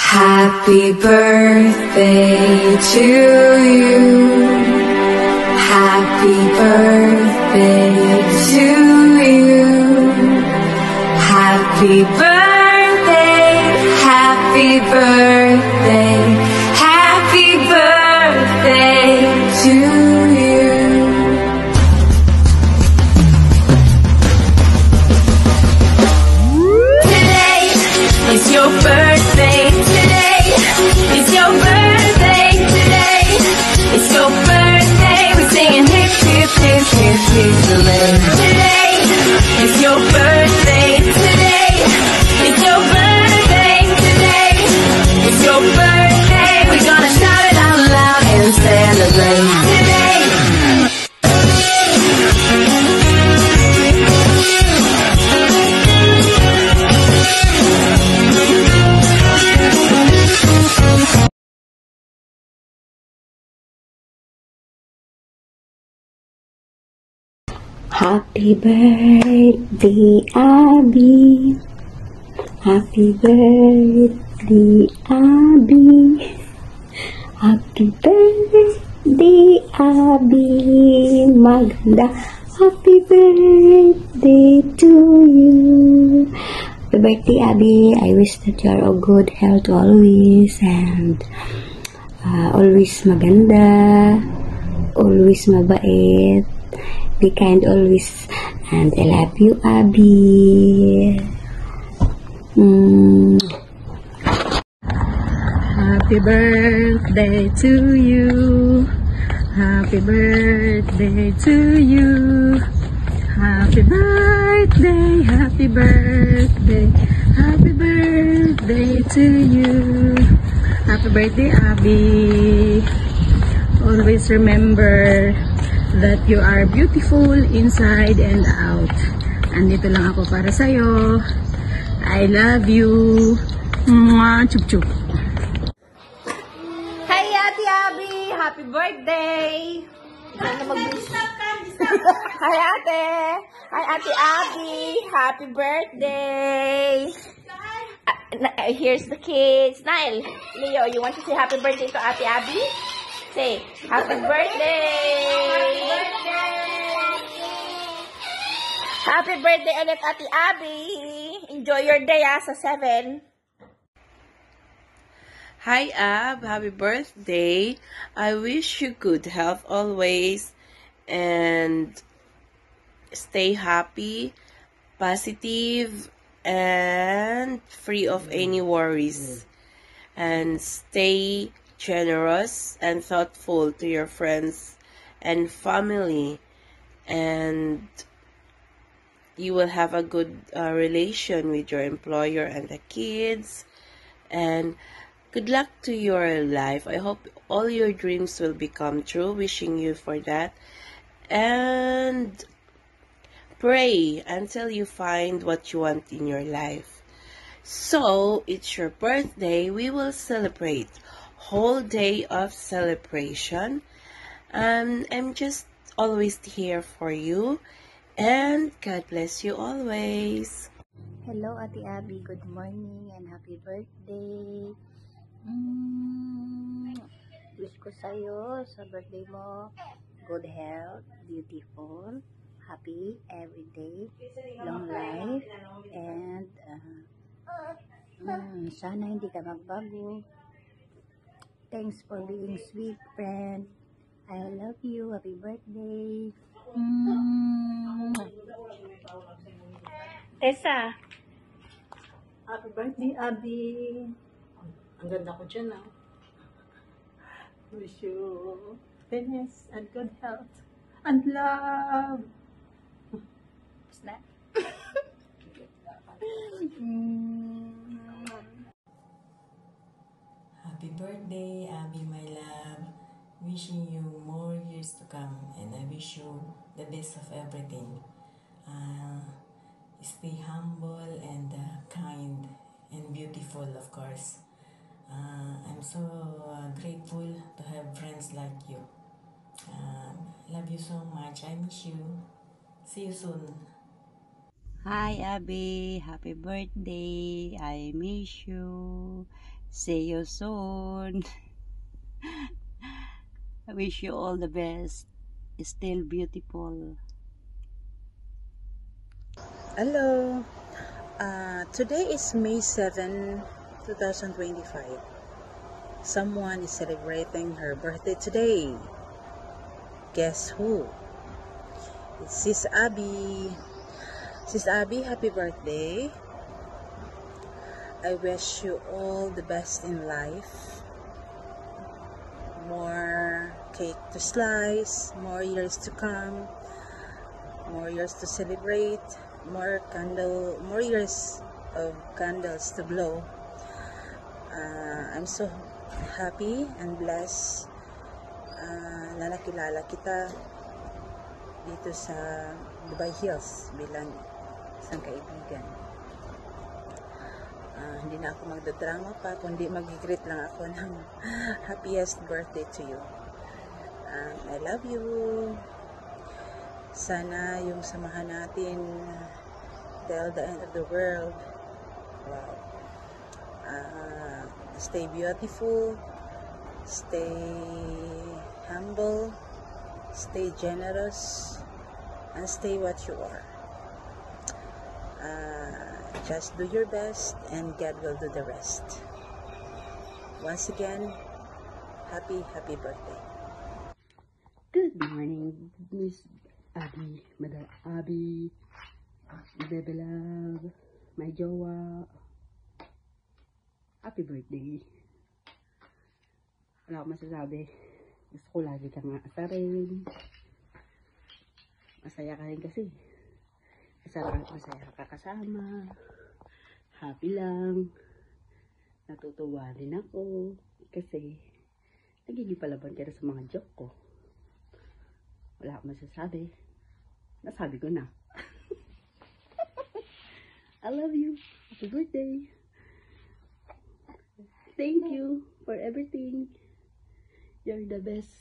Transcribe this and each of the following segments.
Happy birthday to you. Happy birthday to you. Happy birthday, happy birthday, happy birthday to you. Today is your birthday. Today is your birthday. Today is your birthday. We're singing hip, hip, hip, hip, hip, hooray. Today is your birthday. Today is your birthday. Today is your birthday. We're gonna shout it out loud and celebrate today. Happy birthday, Abby. Happy birthday, Abby. Happy birthday, Abby. Maganda. Happy birthday to you. Happy birthday, Abby. I wish that you are of good health always and always maganda, always mabait. Be kind always, and I love you, Abby. Happy birthday to you. Happy birthday to you. Happy birthday, happy birthday, happy birthday to you. Happy birthday, Abby. Always remember that you are beautiful inside and out. Andito lang ako para sa'yo. I love you. Mwah, chup chup. Hi, Ate Abby! Happy birthday! Hi, Ate! Hi, Ate Abby! Happy birthday! Here's the kids. Nile, Leo, you want to say happy birthday to Ate Abby? Say, happy birthday! Happy birthday! Happy birthday ulit, Ate Abby! Enjoy your day, sa 7. Hi Ab, happy birthday. I wish you good health always and stay happy, positive, and free of any worries. And stay generous and thoughtful to your friends and family, and you will have a good relation with your employer and the kids, and good luck to your life. I hope all your dreams will become true. Wishing you for that. And pray until you find what you want in your life. So, it's your birthday. We will celebrate. Whole day of celebration. I'm just always here for you. And God bless you always. Hello, Ate Abby. Good morning and happy birthday. Wish ko sa'yo sa birthday mo, good health, beautiful, happy every day, long life, and sana hindi ka magbago. Thanks for being sweet friend. I love you. Happy birthday. Tessa. Happy birthday, Abby. Ang ganda ko dyan, ah. Wish you happiness and good health and love. What's that? Happy birthday, Abby, my love. Wishing you more years to come, and I wish you the best of everything. Stay humble and kind and beautiful, of course. I'm so grateful to have friends like you. Love you so much. I miss you. See you soon. Hi Abby, happy birthday. I miss you. See you soon. I wish you all the best. Still beautiful. Hello. Today is May 7, 2025. Someone is celebrating her birthday today. Guess who? It's Sis Abby. Sis Abby, happy birthday. I wish you all the best in life. More cake to slice, more years to come, more years to celebrate, more years of candles to blow. I'm so happy and blessed na nakilala kita dito sa Dubai Hills bilang isang kaibigan. Hindi na ako magdadrama pa, kundi mag-greet lang ako ng happiest birthday to you. I love you. Sana yung samahan natin till the end of the world. Wow. Stay beautiful, stay humble, stay generous, and stay what you are. Just do your best and God will do the rest. Once again, happy birthday. Good morning, Miss Abby, Madam Abby, Bebe Love, my jowa. Happy birthday. Wala akong masasabi. Gusto ko lagi kang aasarin. Masaya ka rin kasi. Masaya ka kasama. Happy lang. Natutuwa din ako. Kasi nagiging palaban ka na sa mga joke ko. Wala akong masasabi. Nasabi ko na. I love you. Happy birthday. Thank you for everything. You're the best.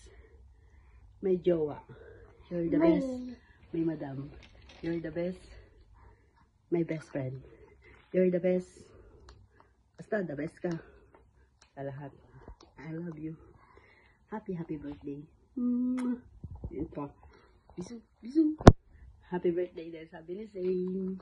My jowa. You're the best. My madam. You're the best. My best friend. You're the best. Basta the best ka. Sa lahat. I love you. Happy birthday. Ito. Bisu. Happy birthday din sabi ni Zane.